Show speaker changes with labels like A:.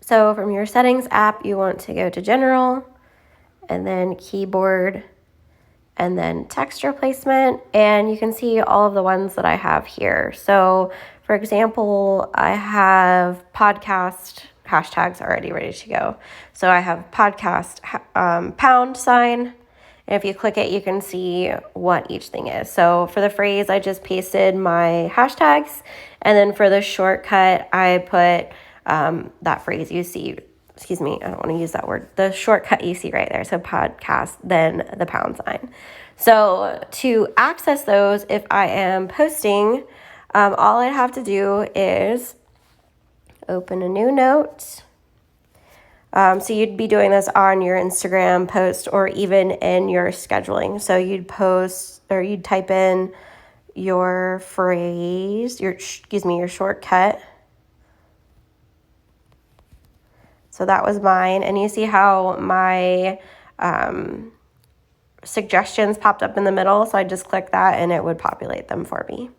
A: So from your settings app, you want to go to general and then keyboard and then text replacement. And you can see all of the ones that I have here. So for example, I have podcast hashtags already ready to go. So I have podcast #, and if you click it, you can see what each thing is. So for the phrase, I just pasted my hashtags. And then for the shortcut, I put that phrase you see. Excuse me, I don't want to use that word. The shortcut you see right there. So podcast, then the #. So to access those, if I am posting, all I'd have to do is open a new note. So you'd be doing this on your Instagram post or even in your scheduling. So you'd post or you'd type in your phrase, your shortcut. So that was mine. And you see how my suggestions popped up in the middle. So I just click that and it would populate them for me.